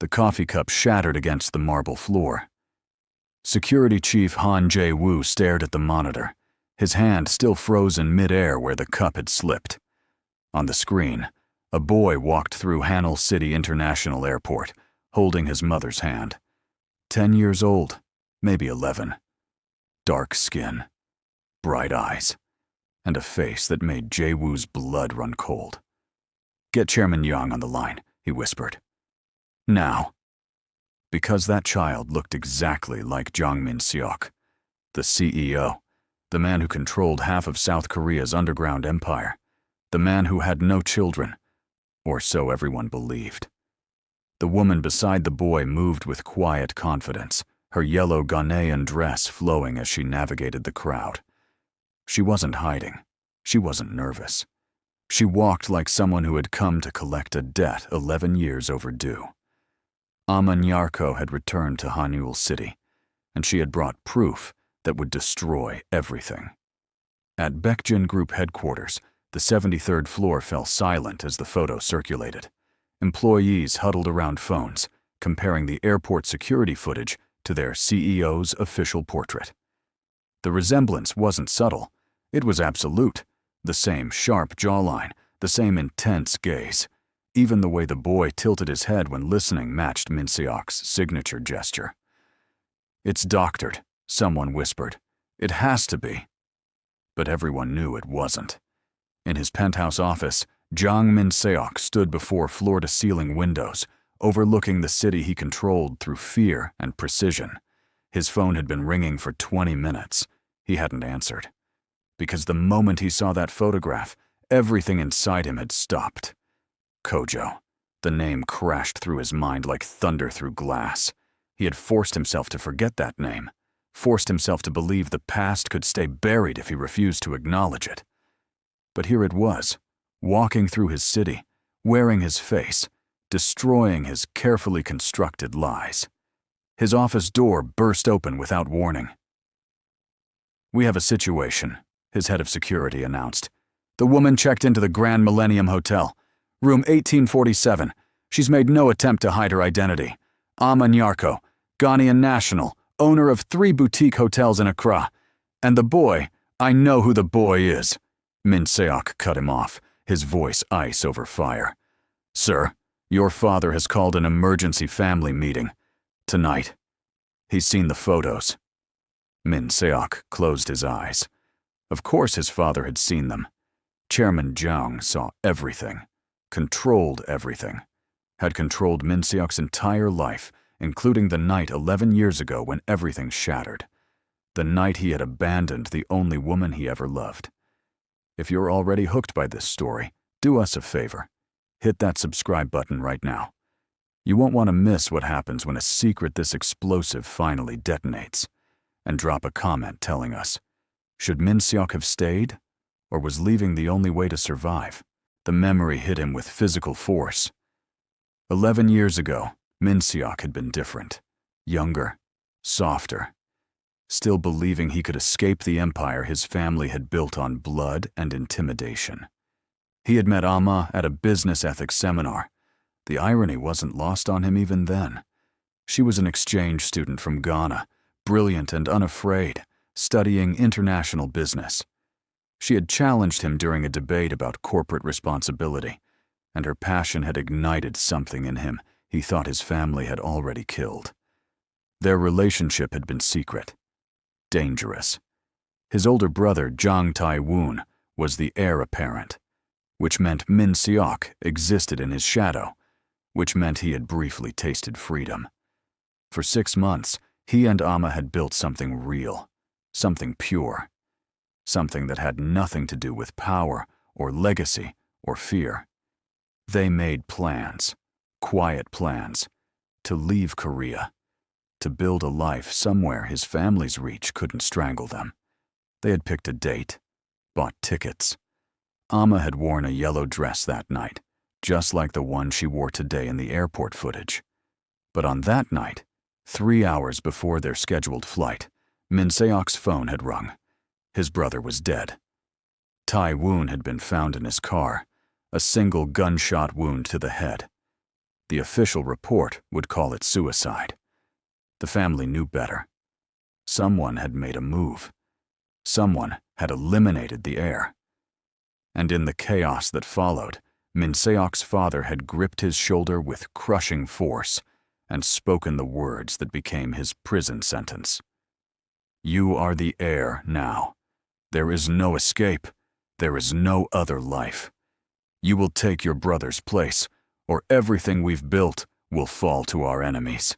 The coffee cup shattered against the marble floor. Security Chief Han Jae-woo stared at the monitor, his hand still frozen mid-air where the cup had slipped. On the screen, a boy walked through Hanul City International Airport, holding his mother's hand. 10 years old, maybe 11. Dark skin, bright eyes, and a face that made Jae-woo's blood run cold. "Get Chairman Yang on the line," he whispered. "Now." Because that child looked exactly like Jang Min-seok, the CEO, the man who controlled half of South Korea's underground empire, the man who had no children, or so everyone believed. The woman beside the boy moved with quiet confidence, her yellow Ghanaian dress flowing as she navigated the crowd. She wasn't hiding. She wasn't nervous. She walked like someone who had come to collect a debt 11 years overdue. Ama Nyarko had returned to Hanul City, and she had brought proof that would destroy everything. At Baekjin Group headquarters, the 73rd floor fell silent as the photo circulated. Employees huddled around phones, comparing the airport security footage to their CEO's official portrait. The resemblance wasn't subtle. It was absolute. The same sharp jawline, the same intense gaze. Even the way the boy tilted his head when listening matched Min-seok's signature gesture. "It's doctored," someone whispered. "It has to be." But everyone knew it wasn't. In his penthouse office, Jang Min-seok stood before floor-to-ceiling windows, overlooking the city he controlled through fear and precision. His phone had been ringing for 20 minutes. He hadn't answered. Because the moment he saw that photograph, everything inside him had stopped. Kojo. The name crashed through his mind like thunder through glass. He had forced himself to forget that name, forced himself to believe the past could stay buried if he refused to acknowledge it. But here it was, walking through his city, wearing his face, destroying his carefully constructed lies. His office door burst open without warning. "We have a situation," his head of security announced. "The woman checked into the Grand Millennium Hotel, room 1847. She's made no attempt to hide her identity. Ama Nyarko, Ghanaian national, owner of 3 boutique hotels in Accra. And the boy, I know who the boy is." Min-seok cut him off, his voice ice over fire. "Sir, your father has called an emergency family meeting. Tonight. He's seen the photos." Min-seok closed his eyes. Of course his father had seen them. Chairman Jang saw everything, controlled everything, had controlled Min-seok's entire life, including the night 11 years ago when everything shattered. The night he had abandoned the only woman he ever loved. If you're already hooked by this story, do us a favor. Hit that subscribe button right now. You won't want to miss what happens when a secret this explosive finally detonates. And drop a comment telling us, should Min-seok have stayed? Or was leaving the only way to survive? The memory hit him with physical force. 11 years ago, Min-seok had been different. Younger, softer. Still believing he could escape the empire his family had built on blood and intimidation. He had met Ama at a business ethics seminar. The irony wasn't lost on him even then. She was an exchange student from Ghana, brilliant and unafraid, studying international business. She had challenged him during a debate about corporate responsibility, and her passion had ignited something in him he thought his family had already killed. Their relationship had been secret. Dangerous. His older brother, Jang Tae-woon, was the heir apparent, which meant Min-seok existed in his shadow, which meant he had briefly tasted freedom. For 6 months, he and Ama had built something real, something pure, something that had nothing to do with power or legacy or fear. They made plans, quiet plans, to leave Korea, to build a life somewhere his family's reach couldn't strangle them. They had picked a date, bought tickets. Ama had worn a yellow dress that night, just like the one she wore today in the airport footage. But on that night, 3 hours before their scheduled flight, Min-seok's phone had rung. His brother was dead. Tae-woon had been found in his car, a single gunshot wound to the head. The official report would call it suicide. The family knew better. Someone had made a move. Someone had eliminated the heir. And in the chaos that followed, Min Seok's father had gripped his shoulder with crushing force and spoken the words that became his prison sentence. You are the heir now. There is no escape. There is no other life. You will take your brother's place, or everything we've built will fall to our enemies.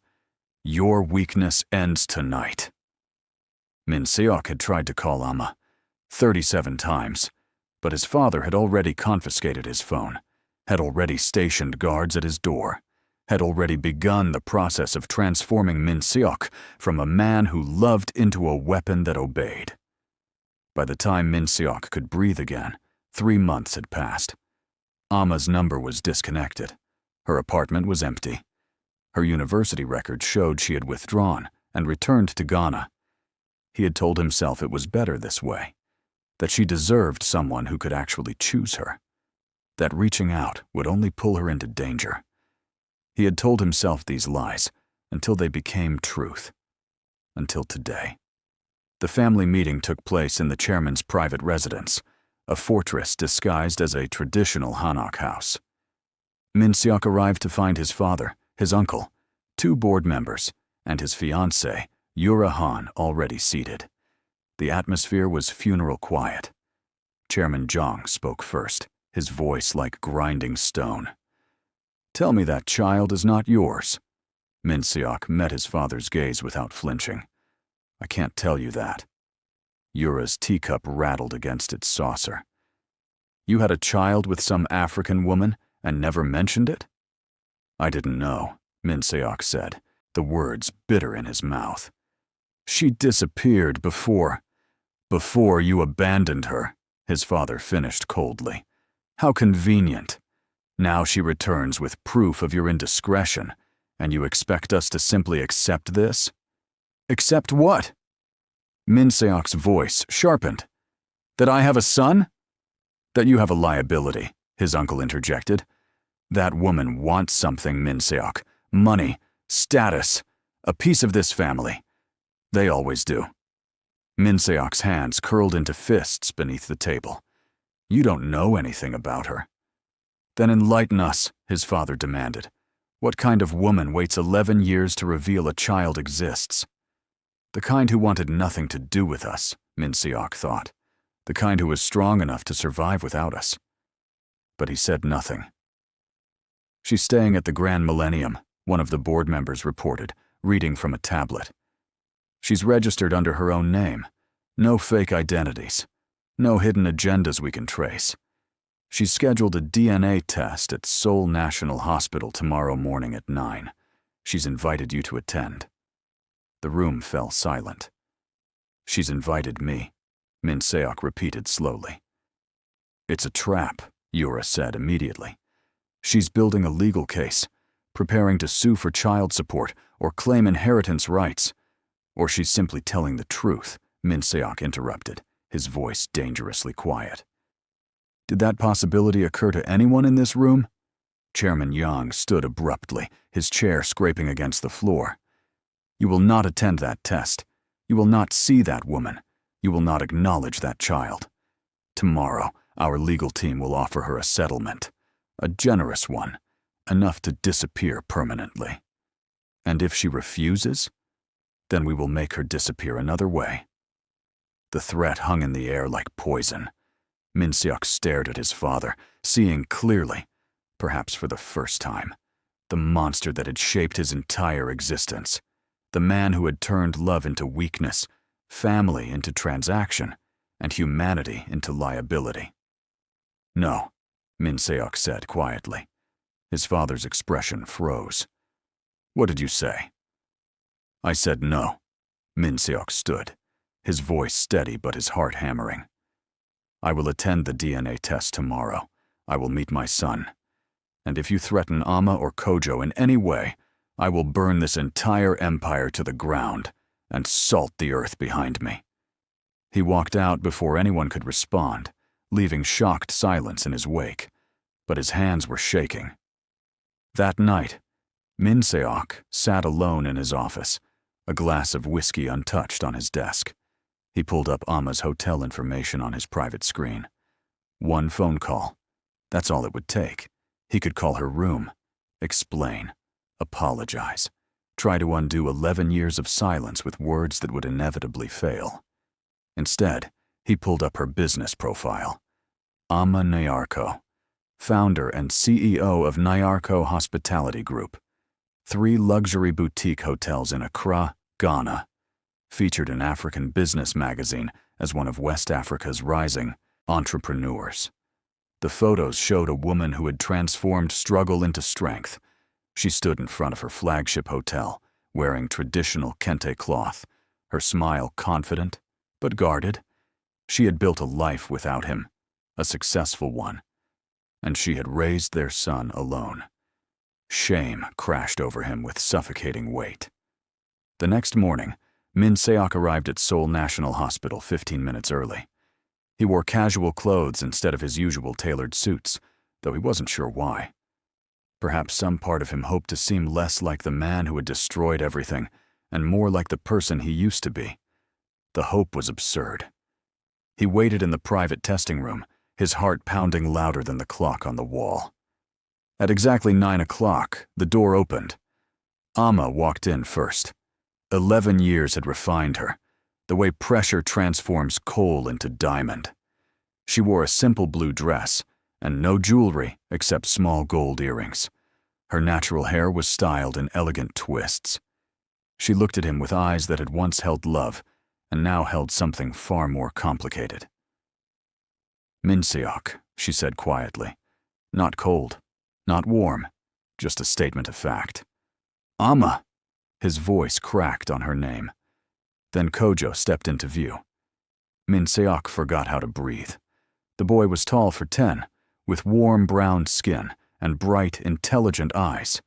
Your weakness ends tonight. Min Seok had tried to call Amma 37 times, but his father had already confiscated his phone, had already stationed guards at his door, had already begun the process of transforming Min Seok from a man who loved into a weapon that obeyed. By the time Min Seok could breathe again, 3 months had passed. Amma's number was disconnected. Her apartment was empty. Her university records showed she had withdrawn and returned to Ghana. He had told himself it was better this way, that she deserved someone who could actually choose her, that reaching out would only pull her into danger. He had told himself these lies until they became truth. Until today. The family meeting took place in the chairman's private residence, a fortress disguised as a traditional Hanok house. Min Seok arrived to find his father, his uncle, 2 board members, and his fiancée, Yura Han, already seated. The atmosphere was funeral quiet. Chairman Jong spoke first, his voice like grinding stone. Tell me that child is not yours. Min Seok met his father's gaze without flinching. I can't tell you that. Yura's teacup rattled against its saucer. You had a child with some African woman and never mentioned it? I didn't know, Min Seok said, the words bitter in his mouth. She disappeared before you abandoned her, his father finished coldly. How convenient. Now she returns with proof of your indiscretion, and you expect us to simply accept this? Accept what? Min Seok's voice sharpened. That I have a son? That you have a liability, his uncle interjected. That woman wants something, Min Seok. Money, status, a piece of this family. They always do. Min Seok's hands curled into fists beneath the table. You don't know anything about her. Then enlighten us, his father demanded. What kind of woman waits 11 years to reveal a child exists? The kind who wanted nothing to do with us, Min Seok thought. The kind who was strong enough to survive without us. But he said nothing. She's staying at the Grand Millennium, one of the board members reported, reading from a tablet. She's registered under her own name. No fake identities. No hidden agendas we can trace. She's scheduled a DNA test at Seoul National Hospital tomorrow morning at 9. She's invited you to attend. The room fell silent. She's invited me, Min Seok repeated slowly. It's a trap, Yura said immediately. She's building a legal case, preparing to sue for child support or claim inheritance rights. Or she's simply telling the truth, Min Seok interrupted, his voice dangerously quiet. Did that possibility occur to anyone in this room? Chairman Yang stood abruptly, his chair scraping against the floor. You will not attend that test. You will not see that woman. You will not acknowledge that child. Tomorrow, our legal team will offer her a settlement. A generous one, enough to disappear permanently. And if she refuses, then we will make her disappear another way. The threat hung in the air like poison. Min Seok stared at his father, seeing clearly, perhaps for the first time, the monster that had shaped his entire existence. The man who had turned love into weakness, family into transaction, and humanity into liability. No, Min Seok said quietly. His father's expression froze. What did you say? I said no. Min Seok stood, his voice steady but his heart hammering. I will attend the DNA test tomorrow. I will meet my son. And if you threaten Amma or Kojo in any way, I will burn this entire empire to the ground and salt the earth behind me. He walked out before anyone could respond, leaving shocked silence in his wake, but his hands were shaking. That night, Min Seok sat alone in his office, a glass of whiskey untouched on his desk. He pulled up Amma's hotel information on his private screen. One phone call. That's all it would take. He could call her room, explain, apologize, try to undo 11 years of silence with words that would inevitably fail. Instead, he pulled up her business profile. Amma Nyarko, founder and CEO of Nyarko Hospitality Group, 3 luxury boutique hotels in Accra, Ghana, featured in African Business magazine as one of West Africa's rising entrepreneurs. The photos showed a woman who had transformed struggle into strength. She stood in front of her flagship hotel, wearing traditional kente cloth, her smile confident but guarded. She had built a life without him, a successful one, and she had raised their son alone. Shame crashed over him with suffocating weight. The next morning, Min Seok arrived at Seoul National Hospital 15 minutes early. He wore casual clothes instead of his usual tailored suits, though he wasn't sure why. Perhaps some part of him hoped to seem less like the man who had destroyed everything and more like the person he used to be. The hope was absurd. He waited in the private testing room, his heart pounding louder than the clock on the wall. At exactly 9 o'clock, the door opened. Amma walked in first. 11 years had refined her, the way pressure transforms coal into diamond. She wore a simple blue dress and no jewelry except small gold earrings. Her natural hair was styled in elegant twists. She looked at him with eyes that had once held love and now held something far more complicated. "Min Seok," she said quietly. Not cold, not warm, just a statement of fact. "Amma!" His voice cracked on her name. Then Kojo stepped into view. Min Seok forgot how to breathe. The boy was tall for 10, with warm brown skin and bright, intelligent eyes.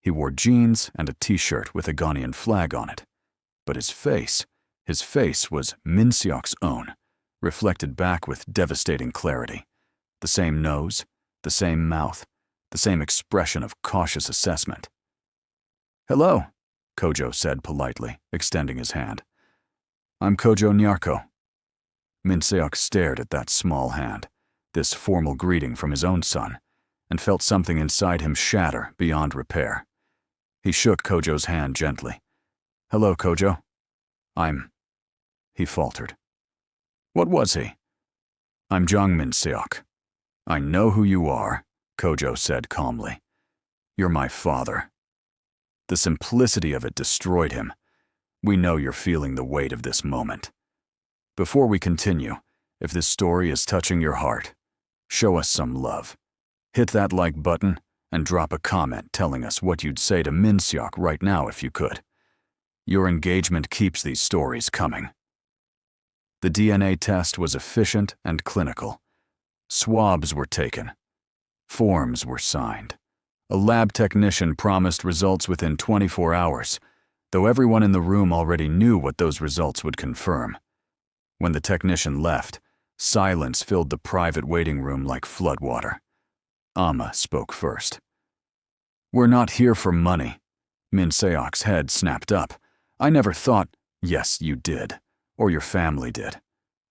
He wore jeans and a t-shirt with a Ghanaian flag on it. But his face was Min Seok's own, reflected back with devastating clarity. The same nose, the same mouth, the same expression of cautious assessment. "Hello," Kojo said politely, extending his hand. "I'm Kojo Nyarko." Min Seok stared at that small hand, this formal greeting from his own son, and felt something inside him shatter beyond repair. He shook Kojo's hand gently. "Hello, Kojo. He faltered. What was he? "I'm Jang Min Seok." "I know who you are," Kojo said calmly. "You're my father." The simplicity of it destroyed him. "We know you're feeling the weight of this moment. Before we continue, if this story is touching your heart, show us some love. Hit that like button and drop a comment telling us what you'd say to Min Seok right now if you could. Your engagement keeps these stories coming." The DNA test was efficient and clinical. Swabs were taken. Forms were signed. A lab technician promised results within 24 hours, though everyone in the room already knew what those results would confirm. When the technician left, silence filled the private waiting room like floodwater. Amma spoke first. "We're not here for money." Min Seok's head snapped up. "I never thought—" "Yes, you did. Or your family did.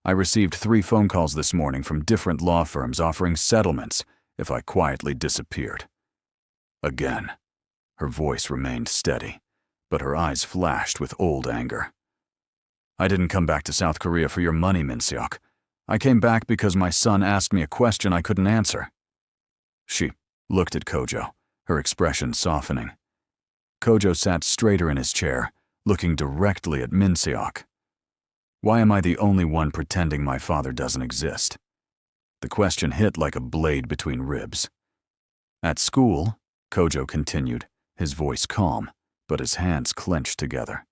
I received 3 phone calls this morning from different law firms offering settlements if I quietly disappeared." Again. Her voice remained steady, but her eyes flashed with old anger. "I didn't come back to South Korea for your money, Min Seok. I came back because my son asked me a question I couldn't answer." She looked at Kojo, her expression softening. Kojo sat straighter in his chair, looking directly at Min Seok. "Why am I the only one pretending my father doesn't exist?" The question hit like a blade between ribs. "At school," Kojo continued, his voice calm, but his hands clenched together.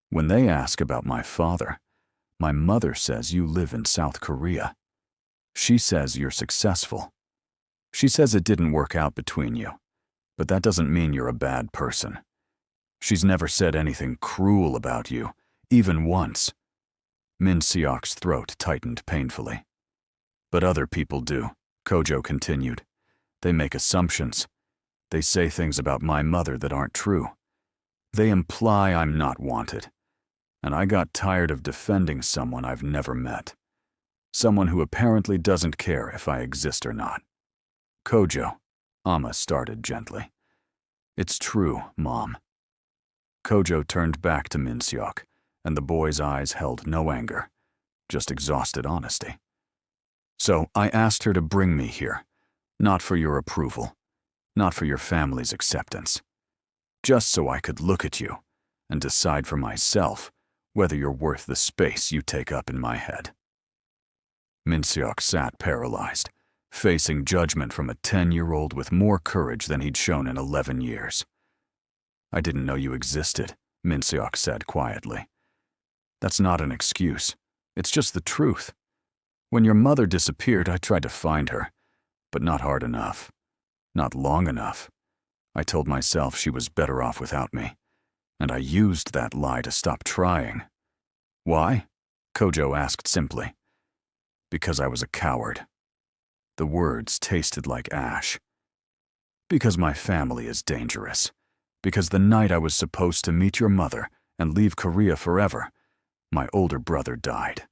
"When they ask about my father, my mother says you live in South Korea. She says you're successful. She says it didn't work out between you, but that doesn't mean you're a bad person. She's never said anything cruel about you, even once." Min Seok's throat tightened painfully. "But other people do," Kojo continued. "They make assumptions. They say things about my mother that aren't true. They imply I'm not wanted. And I got tired of defending someone I've never met. Someone who apparently doesn't care if I exist or not. Kojo, Amma started gently. It's true, Mom. Kojo turned back to Min-seok, and the boy's eyes held no anger, just exhausted honesty. So I asked her to bring me here, not for your approval, not for your family's acceptance, just so I could look at you and decide for myself whether you're worth the space you take up in my head. Min-seok sat paralyzed, facing judgment from a 10-year-old with more courage than he'd shown in 11 years. I didn't know you existed, Min-seok said quietly. That's not an excuse. It's just the truth. When your mother disappeared, I tried to find her, but not hard enough. Not long enough. I told myself she was better off without me, and I used that lie to stop trying. Why? Kojo asked simply. Because I was a coward. The words tasted like ash. Because my family is dangerous. Because the night I was supposed to meet your mother and leave Korea forever, my older brother died.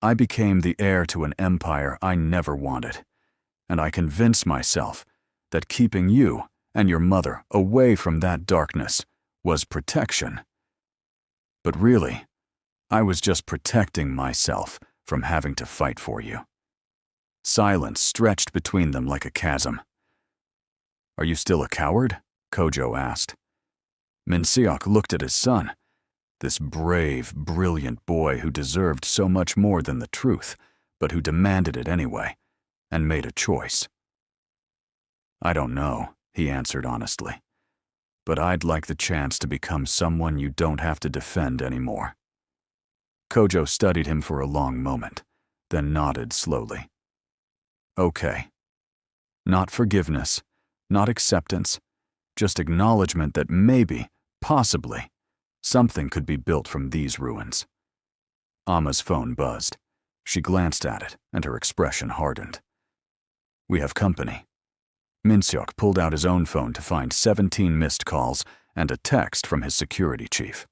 I became the heir to an empire I never wanted, and I convinced myself that keeping you and your mother away from that darkness was protection. But really, I was just protecting myself from having to fight for you. Silence stretched between them like a chasm. Are you still a coward? Kojo asked. Min-seok looked at his son, this brave, brilliant boy who deserved so much more than the truth, but who demanded it anyway, and made a choice. I don't know, he answered honestly, but I'd like the chance to become someone you don't have to defend anymore. Kojo studied him for a long moment, then nodded slowly. Okay. Not forgiveness, not acceptance, just acknowledgement that maybe, possibly, something could be built from these ruins. Amma's phone buzzed. She glanced at it, and her expression hardened. We have company. Min-seok pulled out his own phone to find 17 missed calls and a text from his security chief.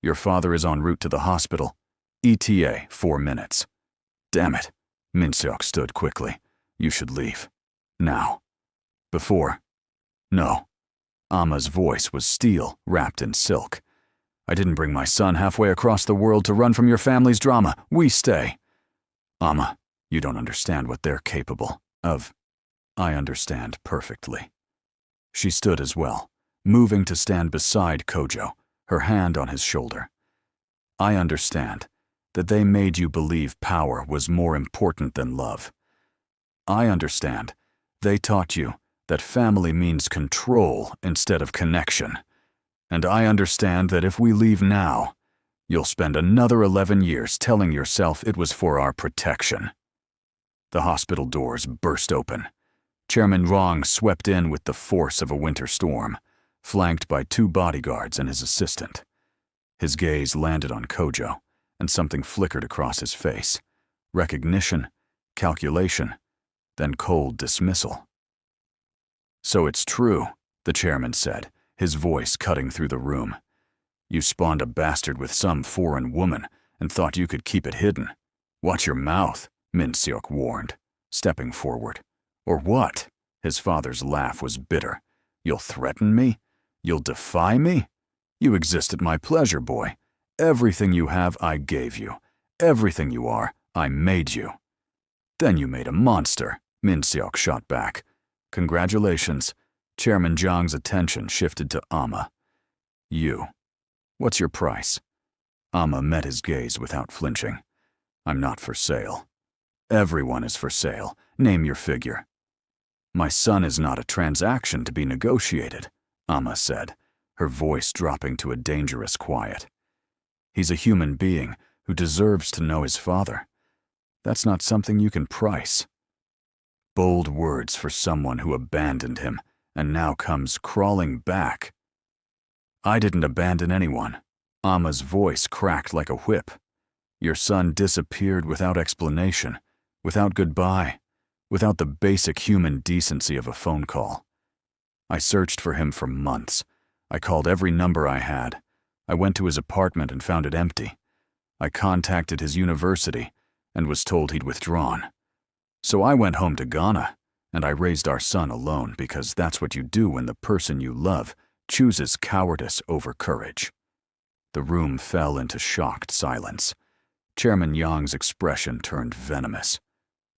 Your father is en route to the hospital. ETA 4 minutes. Damn it. Min-seok stood quickly. You should leave. Now. Before. No. Amma's voice was steel, wrapped in silk. I didn't bring my son halfway across the world to run from your family's drama. We stay. Amma, you don't understand what they're capable of. I understand perfectly. She stood as well, moving to stand beside Kojo, her hand on his shoulder. I understand that they made you believe power was more important than love. I understand they taught you that family means control instead of connection. And I understand that if we leave now, you'll spend another 11 years telling yourself it was for our protection. The hospital doors burst open. Chairman Rong swept in with the force of a winter storm, flanked by 2 bodyguards and his assistant. His gaze landed on Kojo, and something flickered across his face. Recognition, calculation, then cold dismissal. So it's true, the chairman said, his voice cutting through the room. You spawned a bastard with some foreign woman and thought you could keep it hidden. Watch your mouth, Min-seok warned, stepping forward. Or what? His father's laugh was bitter. You'll threaten me? You'll defy me? You exist at my pleasure, boy. Everything you have, I gave you. Everything you are, I made you. Then you made a monster, Min-seok shot back. Congratulations. Chairman Zhang's attention shifted to Amma. You. What's your price? Amma met his gaze without flinching. I'm not for sale. Everyone is for sale. Name your figure. My son is not a transaction to be negotiated, Amma said, her voice dropping to a dangerous quiet. He's a human being who deserves to know his father. That's not something you can price. Bold words for someone who abandoned him and now comes crawling back. I didn't abandon anyone. Amma's voice cracked like a whip. Your son disappeared without explanation, without goodbye, without the basic human decency of a phone call. I searched for him for months. I called every number I had. I went to his apartment and found it empty. I contacted his university and was told he'd withdrawn. So I went home to Ghana, and I raised our son alone because that's what you do when the person you love chooses cowardice over courage. The room fell into shocked silence. Chairman Yang's expression turned venomous.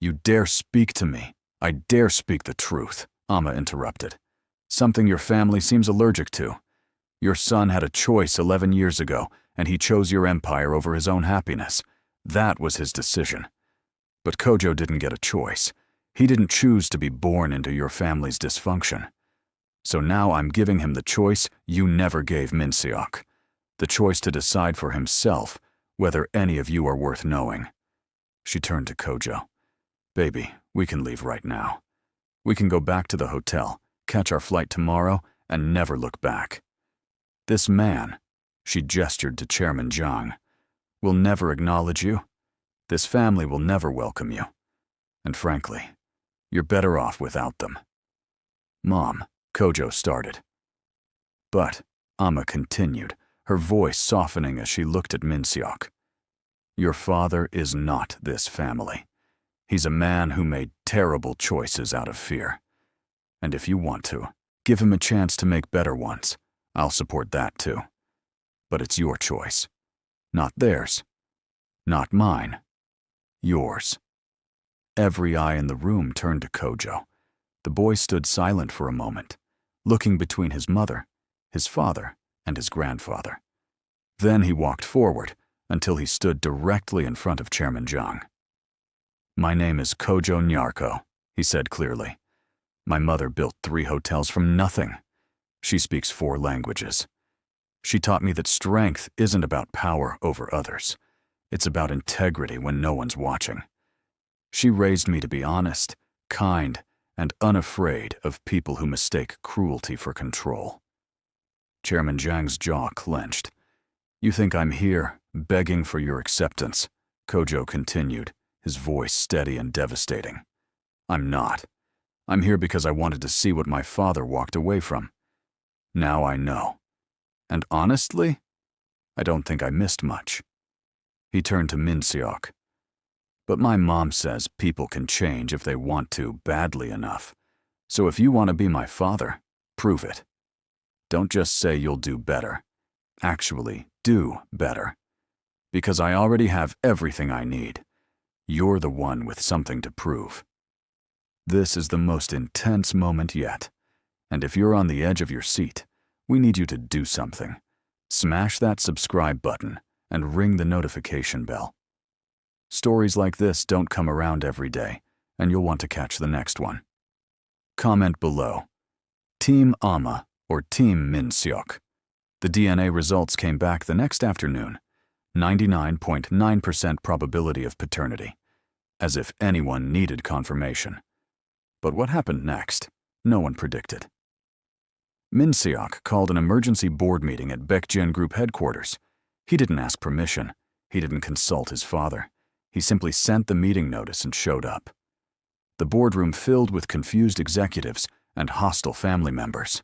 You dare speak to me? I dare speak the truth, Amma interrupted. Something your family seems allergic to. Your son had a choice 11 years ago, and he chose your empire over his own happiness. That was his decision. But Kojo didn't get a choice. He didn't choose to be born into your family's dysfunction. So now I'm giving him the choice you never gave Minseok. The choice to decide for himself whether any of you are worth knowing. She turned to Kojo. Baby, we can leave right now. We can go back to the hotel, catch our flight tomorrow, and never look back. This man, she gestured to Chairman Zhang, will never acknowledge you. This family will never welcome you. And frankly, you're better off without them. Mom, Kojo started. But, Amma continued, her voice softening as she looked at Minseok. Your father is not this family. He's a man who made terrible choices out of fear. And if you want to, give him a chance to make better ones. I'll support that too. But it's your choice. Not theirs. Not mine. Yours. Every eye in the room turned to Kojo. The boy stood silent for a moment, looking between his mother, his father, and his grandfather. Then he walked forward until he stood directly in front of Chairman Zhang. My name is Kojo Nyarko, he said clearly. My mother built 3 hotels from nothing. She speaks 4 languages. She taught me that strength isn't about power over others. It's about integrity when no one's watching. She raised me to be honest, kind, and unafraid of people who mistake cruelty for control. Chairman Zhang's jaw clenched. You think I'm here, begging for your acceptance, Kojo continued, his voice steady and devastating. I'm not. I'm here because I wanted to see what my father walked away from. Now I know. And honestly, I don't think I missed much. He turned to Minseok. But my mom says people can change if they want to badly enough. So if you want to be my father, prove it. Don't just say you'll do better. Actually, do better. Because I already have everything I need. You're the one with something to prove. This is the most intense moment yet. And if you're on the edge of your seat, we need you to do something. Smash that subscribe button and ring the notification bell. Stories like this don't come around every day, and you'll want to catch the next one. Comment below. Team Amma or Team Minseok. The DNA results came back the next afternoon. 99.9% probability of paternity. As if anyone needed confirmation. But what happened next? No one predicted. Minseok called an emergency board meeting at Baekjin Group headquarters. He didn't ask permission. He didn't consult his father. He simply sent the meeting notice and showed up. The boardroom filled with confused executives and hostile family members.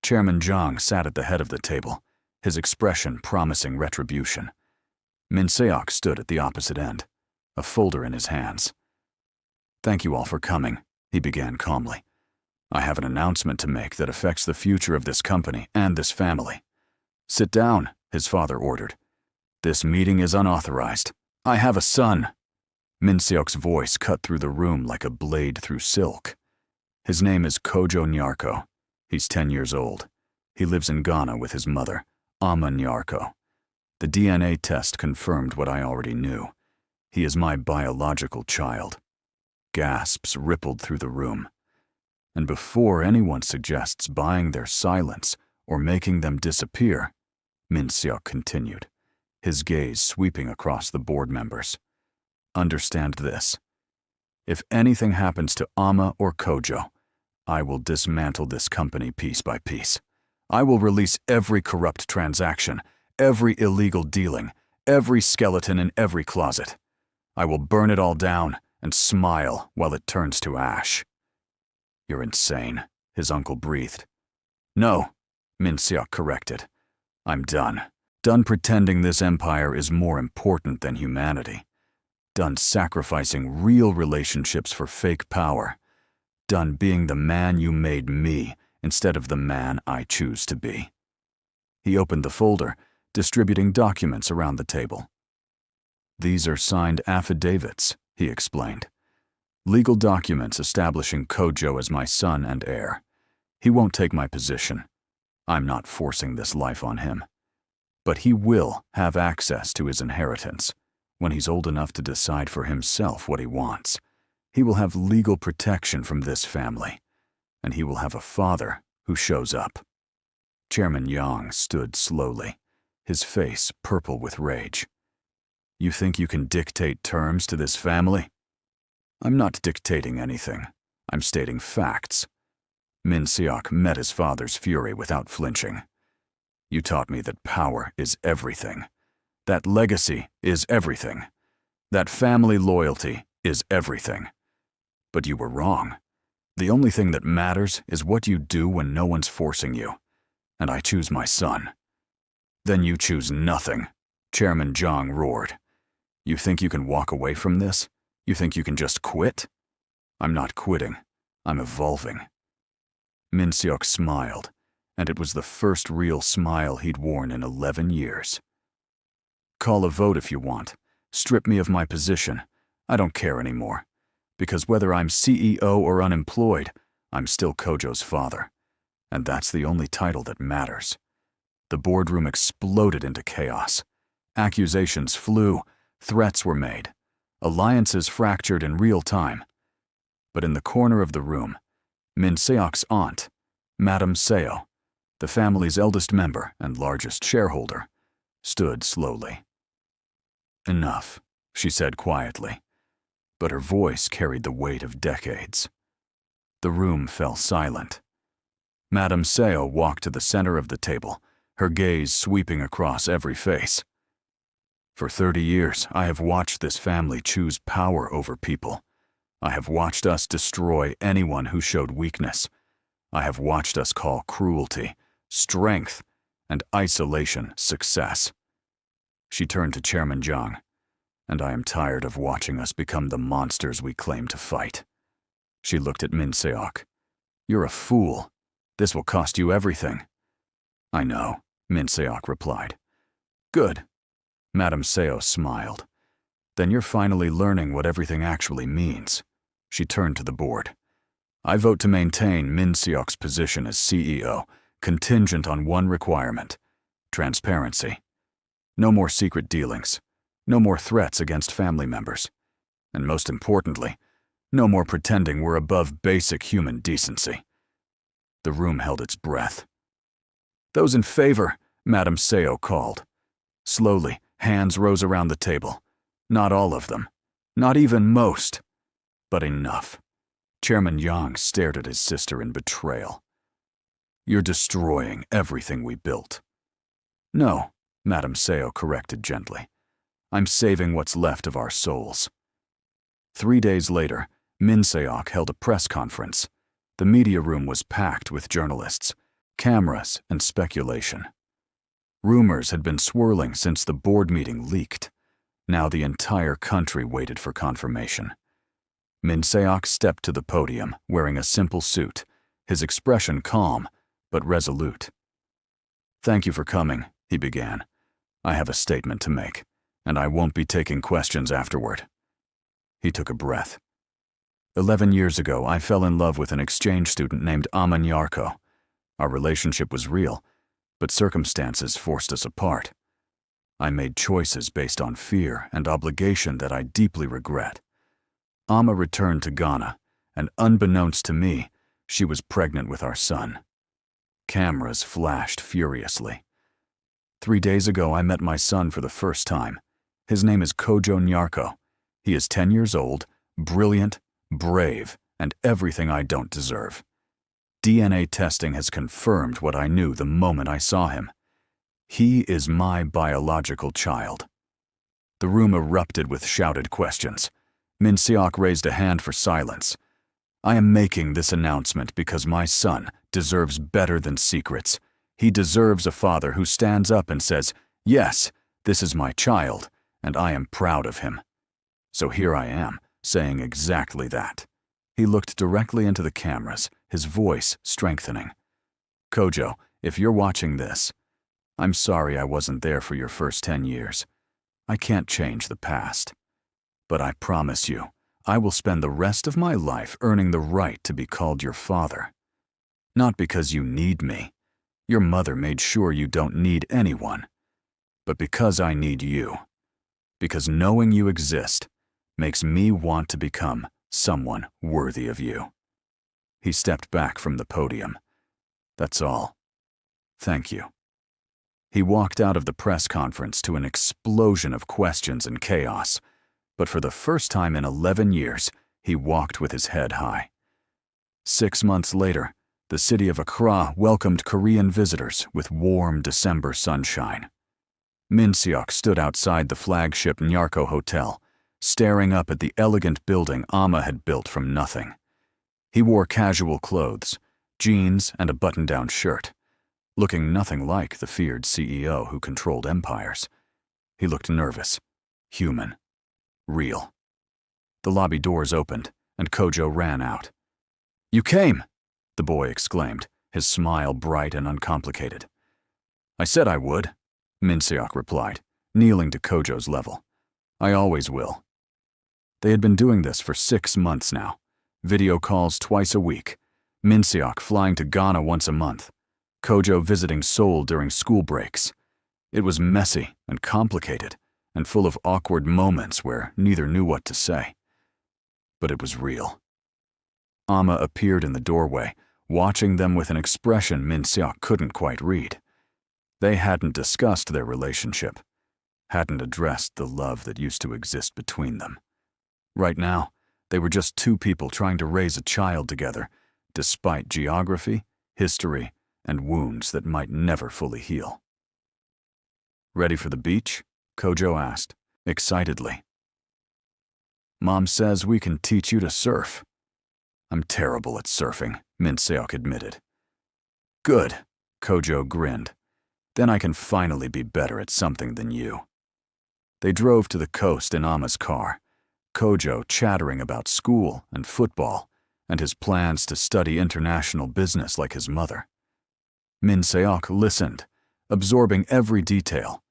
Chairman Zhang sat at the head of the table, his expression promising retribution. Minseok stood at the opposite end, a folder in his hands. Thank you all for coming, he began calmly. I have an announcement to make that affects the future of this company and this family. Sit down, his father ordered. This meeting is unauthorized. I have a son. Minseok's voice cut through the room like a blade through silk. His name is Kojo Nyarko. He's 10 years old. He lives in Ghana with his mother, Amma Nyarko. The DNA test confirmed what I already knew. He is my biological child. Gasps rippled through the room. And before anyone suggests buying their silence or making them disappear, Minseok continued, his gaze sweeping across the board members. Understand this. If anything happens to Amma or Kojo, I will dismantle this company piece by piece. I will release every corrupt transaction, every illegal dealing, every skeleton in every closet. I will burn it all down and smile while it turns to ash. You're insane, his uncle breathed. No, Min Seok corrected. I'm done. Done pretending this empire is more important than humanity. Done sacrificing real relationships for fake power. Done being the man you made me instead of the man I choose to be. He opened the folder, distributing documents around the table. These are signed affidavits, he explained. Legal documents establishing Kojo as my son and heir. He won't take my position. I'm not forcing this life on him. But he will have access to his inheritance when he's old enough to decide for himself what he wants. He will have legal protection from this family, and he will have a father who shows up. Chairman Yang stood slowly, his face purple with rage. You think you can dictate terms to this family? I'm not dictating anything. I'm stating facts. Min Seok met his father's fury without flinching. You taught me that power is everything. That legacy is everything. That family loyalty is everything. But you were wrong. The only thing that matters is what you do when no one's forcing you. And I choose my son. Then you choose nothing, Chairman Zhang roared. You think you can walk away from this? You think you can just quit? I'm not quitting. I'm evolving. Min Seok smiled, and it was the first real smile he'd worn in 11 years. Call a vote if you want. Strip me of my position. I don't care anymore. Because whether I'm CEO or unemployed, I'm still Kojo's father. And that's the only title that matters. The boardroom exploded into chaos. Accusations flew, threats were made. Alliances fractured in real time. But in the corner of the room, Min Seok's aunt, Madame Seo, the family's eldest member and largest shareholder, stood slowly. Enough, she said quietly, but her voice carried the weight of decades. The room fell silent. Madame Seo walked to the center of the table, her gaze sweeping across every face. For 30 years, I have watched this family choose power over people. I have watched us destroy anyone who showed weakness. I have watched us call cruelty, strength, and isolation success. She turned to Chairman Zhang, and I am tired of watching us become the monsters we claim to fight. She looked at Min Seok. You're a fool. This will cost you everything. I know, Min Seok replied. Good. Madame Seo smiled. Then you're finally learning what everything actually means. She turned to the board. I vote to maintain Min Seok's position as CEO, contingent on one requirement: transparency. No more secret dealings. No more threats against family members. And most importantly, no more pretending we're above basic human decency. The room held its breath. Those in favor, Madame Seo called. Slowly, hands rose around the table. Not all of them. Not even most. But enough. Chairman Yang stared at his sister in betrayal. You're destroying everything we built. No, Madame Seo corrected gently. I'm saving what's left of our souls. 3 days later, Min Seok held a press conference. The media room was packed with journalists, cameras, and speculation. Rumors had been swirling since the board meeting leaked. Now the entire country waited for confirmation. Min Seok stepped to the podium wearing a simple suit, his expression calm but resolute. Thank you for coming, he began. I have a statement to make, and I won't be taking questions afterward. He took a breath. 11 years ago, I fell in love with an exchange student named Aman Yarko. Our relationship was real, but circumstances forced us apart. I made choices based on fear and obligation that I deeply regret. Amma returned to Ghana, and unbeknownst to me, she was pregnant with our son. Cameras flashed furiously. 3 days ago, I met my son for the first time. His name is Kojo Nyarko. He is 10 years old, brilliant, brave, and everything I don't deserve. DNA testing has confirmed what I knew the moment I saw him. He is my biological child. The room erupted with shouted questions. Min Seok raised a hand for silence. I am making this announcement because my son deserves better than secrets. He deserves a father who stands up and says, "Yes, this is my child, and I am proud of him." So here I am, saying exactly that. He looked directly into the cameras, his voice strengthening. Kojo, if you're watching this, I'm sorry I wasn't there for your first 10 years. I can't change the past. But I promise you, I will spend the rest of my life earning the right to be called your father. Not because you need me. Your mother made sure you don't need anyone. But because I need you. Because knowing you exist makes me want to become someone worthy of you. He stepped back from the podium. That's all. Thank you. He walked out of the press conference to an explosion of questions and chaos, but for the first time in 11 years, he walked with his head high. 6 months later, the city of Accra welcomed Korean visitors with warm December sunshine. Min Seok stood outside the flagship Nyarko Hotel, staring up at the elegant building Amma had built from nothing. He wore casual clothes, jeans and a button-down shirt, looking nothing like the feared CEO who controlled empires. He looked nervous, human, real. The lobby doors opened, and Kojo ran out. "You came!" the boy exclaimed, his smile bright and uncomplicated. "I said I would," Min Seok replied, kneeling to Kojo's level. "I always will." They had been doing this for 6 months now. Video calls twice a week, Min Seok flying to Ghana once a month, Kojo visiting Seoul during school breaks. It was messy and complicated, and full of awkward moments where neither knew what to say. But it was real. Amma appeared in the doorway, watching them with an expression Min Seok couldn't quite read. They hadn't discussed their relationship, hadn't addressed the love that used to exist between them. Right now, they were just two people trying to raise a child together, despite geography, history, and wounds that might never fully heal. "Ready for the beach?" Kojo asked, excitedly. "Mom says we can teach you to surf." "I'm terrible at surfing," Min Seok admitted. "Good," Kojo grinned. "Then I can finally be better at something than you." They drove to the coast in Amma's car, Kojo chattering about school and football and his plans to study international business like his mother. Min Seok listened, absorbing every detail,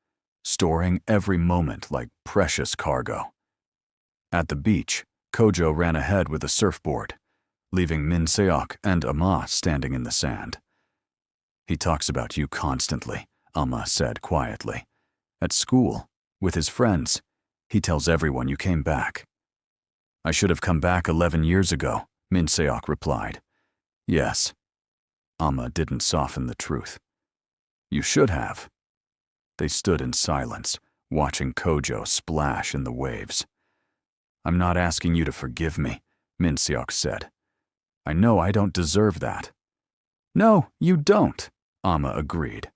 storing every moment like precious cargo. At the beach, Kojo ran ahead with a surfboard, leaving Min Seok and Amma standing in the sand. "He talks about you constantly," Amma said quietly. "At school, with his friends, he tells everyone you came back." "I should have come back 11 years ago," Min Seok replied. "Yes." Amma didn't soften the truth. "You should have." They stood in silence, watching Kojo splash in the waves. "I'm not asking you to forgive me," Min Seok said. "I know I don't deserve that." "No, you don't," Amma agreed.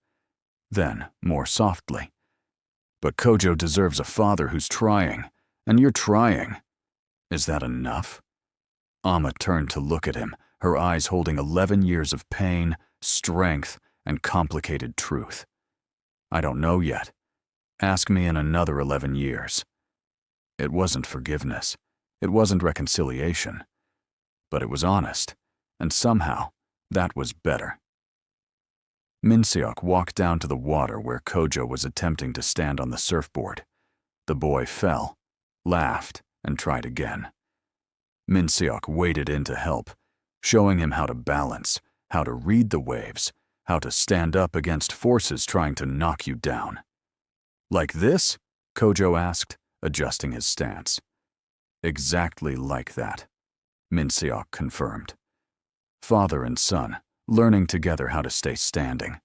Then, more softly, "But Kojo deserves a father who's trying, and you're trying. Is that enough?" Amma turned to look at him, her eyes holding 11 years of pain, strength, and complicated truth. "I don't know yet. Ask me in another 11 years. It wasn't forgiveness. It wasn't reconciliation. But it was honest, and somehow, that was better. Min Seok walked down to the water where Kojo was attempting to stand on the surfboard. The boy fell, laughed, and tried again. Min Seok waded in to help, showing him how to balance, how to read the waves, how to stand up against forces trying to knock you down. "Like this?" Kojo asked, adjusting his stance. "Exactly like that," Min Seok confirmed. Father and son, learning together how to stay standing,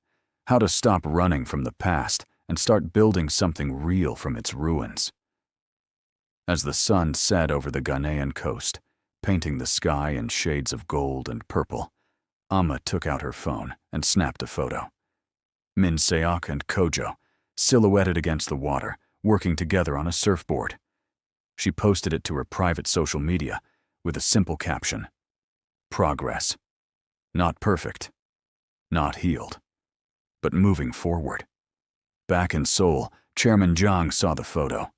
how to stop running from the past and start building something real from its ruins. As the sun set over the Ghanaian coast, painting the sky in shades of gold and purple, Amma took out her phone and snapped a photo. Min Seok and Kojo, silhouetted against the water, working together on a surfboard. She posted it to her private social media with a simple caption, Progress. Not perfect. Not healed. But moving forward. Back in Seoul, Chairman Jang saw the photo.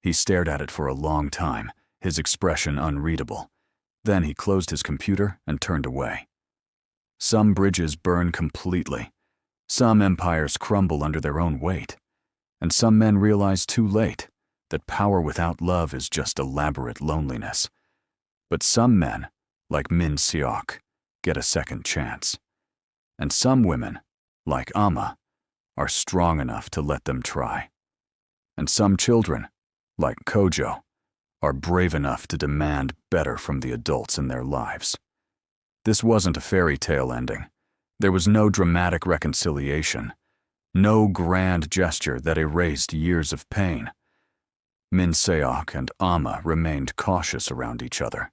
He stared at it for a long time, his expression unreadable. Then he closed his computer and turned away. Some bridges burn completely. Some empires crumble under their own weight. And some men realize too late that power without love is just elaborate loneliness. But some men, like Min Seok, get a second chance. And some women, like Amma, are strong enough to let them try. And some children, like Kojo, are brave enough to demand better from the adults in their lives. This wasn't a fairy tale ending. There was no dramatic reconciliation, no grand gesture that erased years of pain. Min Seok and Amma remained cautious around each other,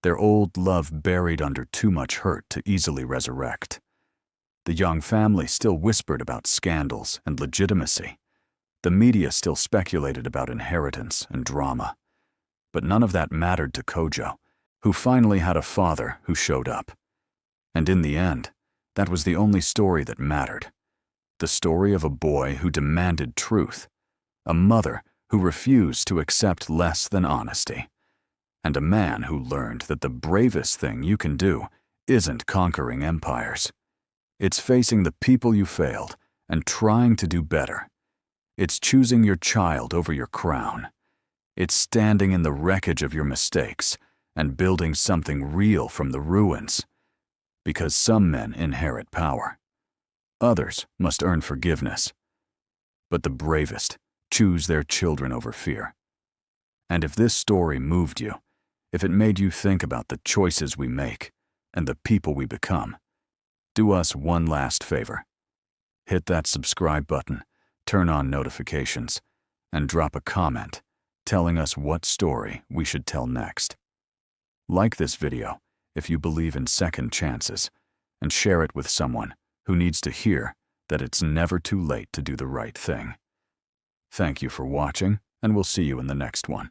their old love buried under too much hurt to easily resurrect. The young family still whispered about scandals and legitimacy. The media still speculated about inheritance and drama. But none of that mattered to Kojo, who finally had a father who showed up. And in the end, that was the only story that mattered. The story of a boy who demanded truth, a mother who refused to accept less than honesty, and a man who learned that the bravest thing you can do isn't conquering empires. It's facing the people you failed and trying to do better. It's choosing your child over your crown. It's standing in the wreckage of your mistakes and building something real from the ruins. Because some men inherit power. Others must earn forgiveness. But the bravest choose their children over fear. And if this story moved you, if it made you think about the choices we make and the people we become, do us one last favor. Hit that subscribe button, turn on notifications, and drop a comment telling us what story we should tell next. Like this video if you believe in second chances, and share it with someone who needs to hear that it's never too late to do the right thing. Thank you for watching, and we'll see you in the next one.